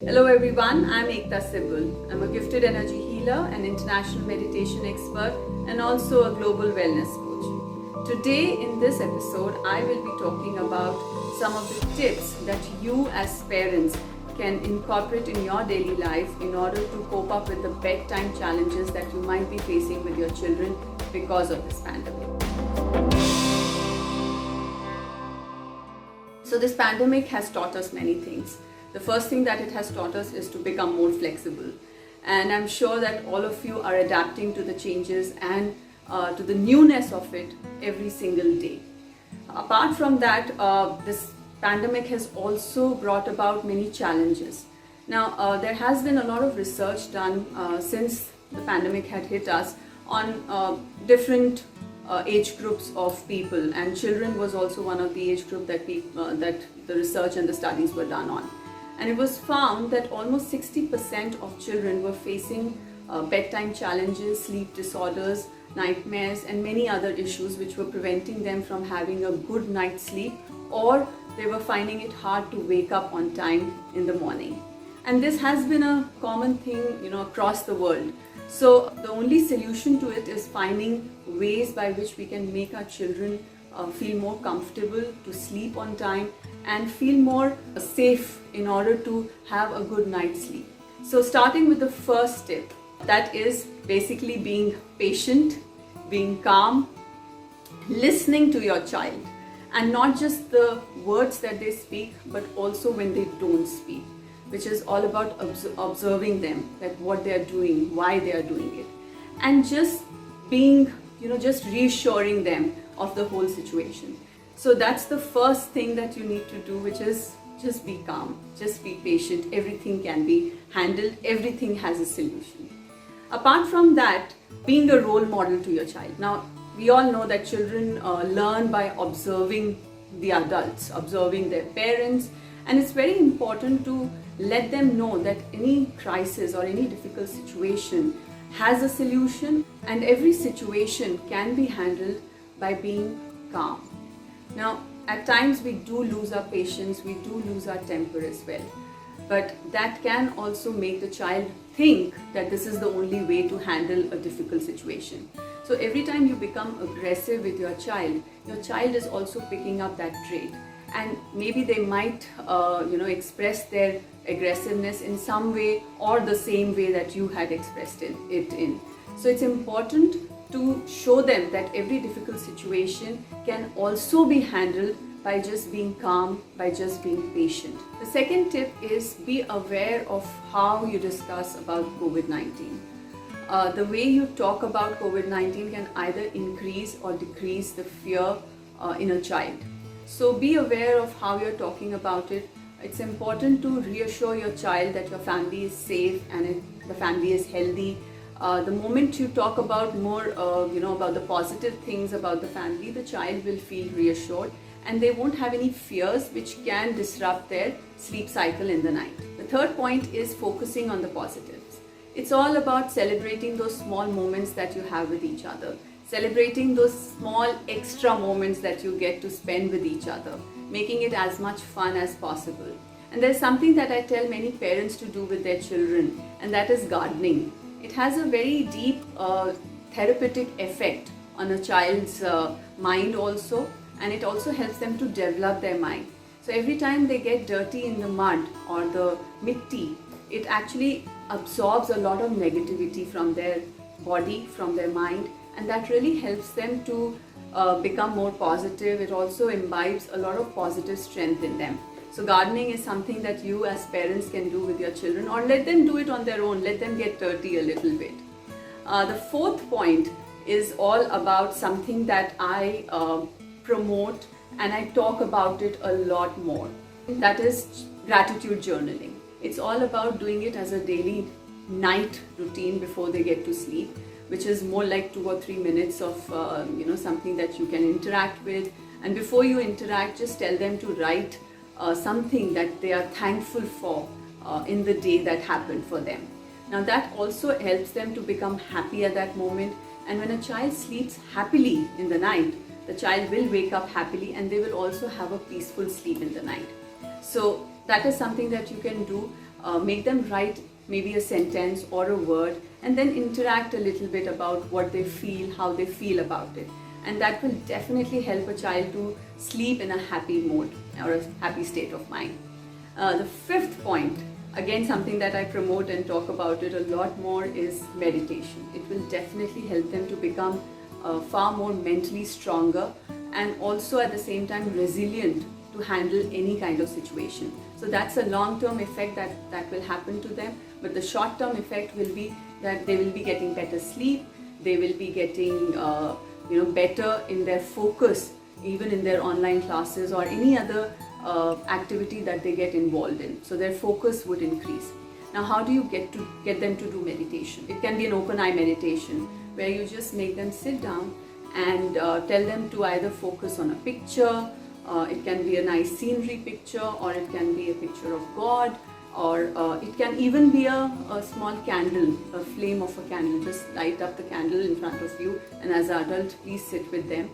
Hello everyone, I'm Ekta Sibul. I'm a gifted energy healer, an international meditation expert, and also a global wellness coach. Today in this episode, I will be talking about some of the tips that you as parents can incorporate in your daily life in order to cope up with the bedtime challenges that you might be facing with your children because of this pandemic. So this pandemic has taught us many things. The first thing that it has taught us is to become more flexible. And I'm sure that all of you are adapting to the changes and to the newness of it every single day. Apart from that, this pandemic has also brought about many challenges. Now, there has been a lot of research done since the pandemic had hit us on different age groups of people, and children was also one of the age group that the research and the studies were done on. And it was found that almost 60% of children were facing bedtime challenges, sleep disorders, nightmares, and many other issues which were preventing them from having a good night's sleep, or they were finding it hard to wake up on time in the morning. And this has been a common thing, across the world. So the only solution to it is finding ways by which we can make our children feel more comfortable to sleep on time and feel more safe in order to have a good night's sleep. So starting with the first tip, that is basically being patient, being calm, listening to your child, and not just the words that they speak, but also when they don't speak, which is all about observing them, that what they are doing, why they are doing it, and just being, just reassuring them of the whole situation. So that's the first thing that you need to do, which is just be calm, just be patient. Everything can be handled, everything has a solution. Apart from that, being a role model to your child. Now, we all know that children learn by observing the adults, observing their parents, and it's very important to let them know that any crisis or any difficult situation has a solution, and every situation can be handled by being calm. Now, at times we do lose our patience, we do lose our temper as well. But that can also make the child think that this is the only way to handle a difficult situation. So every time you become aggressive with your child is also picking up that trait. And maybe they might, express their aggressiveness in some way or the same way that you had expressed it in. So it's important to show them that every difficult situation can also be handled by just being calm, by just being patient. The second tip is be aware of how you discuss about COVID-19. The way you talk about COVID-19 can either increase or decrease the fear in a child. So be aware of how you're talking about it. It's important to reassure your child that your family is safe and the family is healthy. The moment you talk about more, about the positive things about the family, the child will feel reassured and they won't have any fears which can disrupt their sleep cycle in the night. The third point is focusing on the positives. It's all about celebrating those small moments that you have with each other, celebrating those small extra moments that you get to spend with each other, making it as much fun as possible. And there's something that I tell many parents to do with their children, and that is gardening. It has a very deep therapeutic effect on a child's mind also, and it also helps them to develop their mind. So every time they get dirty in the mud or the mitti, it actually absorbs a lot of negativity from their body, from their mind, and that really helps them to become more positive. It also imbibes a lot of positive strength in them. So gardening is something that you as parents can do with your children, or let them do it on their own, let them get dirty a little bit. The fourth point is all about something that I promote and I talk about it a lot more. That is gratitude journaling. It's all about doing it as a daily night routine before they get to sleep, which is more like 2 or 3 minutes of something that you can interact with. And before you interact, just tell them to write something that they are thankful for in the day that happened for them. Now that also helps them to become happy at that moment. And when a child sleeps happily in the night, the child will wake up happily and they will also have a peaceful sleep in the night. So that is something that you can do. make them write maybe a sentence or a word, and then interact a little bit about what they feel, how they feel about it. And that will definitely help a child to sleep in a happy mode or a happy state of mind. The fifth point, again something that I promote and talk about it a lot more, is meditation. It will definitely help them to become far more mentally stronger and also at the same time resilient to handle any kind of situation. So that's a long-term effect that will happen to them, but the short-term effect will be that they will be getting better sleep, they will be getting better in their focus, even in their online classes or any other activity that they get involved in. So their focus would increase. Now, how do you get them to do meditation? It can be an open eye meditation where you just make them sit down and tell them to either focus on a picture. It can be a nice scenery picture, or it can be a picture of God, or it can even be a small candle, a flame of a candle. Just light up the candle in front of you, and as an adult, please sit with them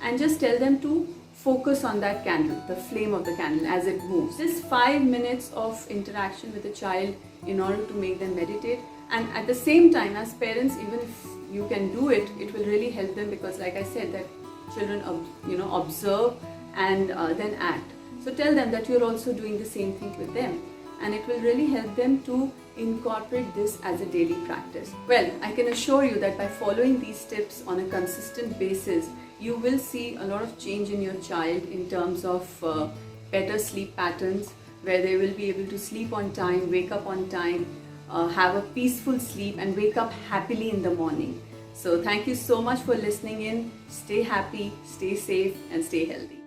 and just tell them to focus on that candle, the flame of the candle as it moves. Just 5 minutes of interaction with the child in order to make them meditate. And at the same time, as parents, even if you can do it, it will really help them, because like I said, that children observe and then act. So tell them that you're also doing the same thing with them, and it will really help them to incorporate this as a daily practice. Well, I can assure you that by following these tips on a consistent basis, you will see a lot of change in your child in terms of better sleep patterns, where they will be able to sleep on time, wake up on time, have a peaceful sleep and wake up happily in the morning. So thank you so much for listening in. Stay happy, stay safe and stay healthy.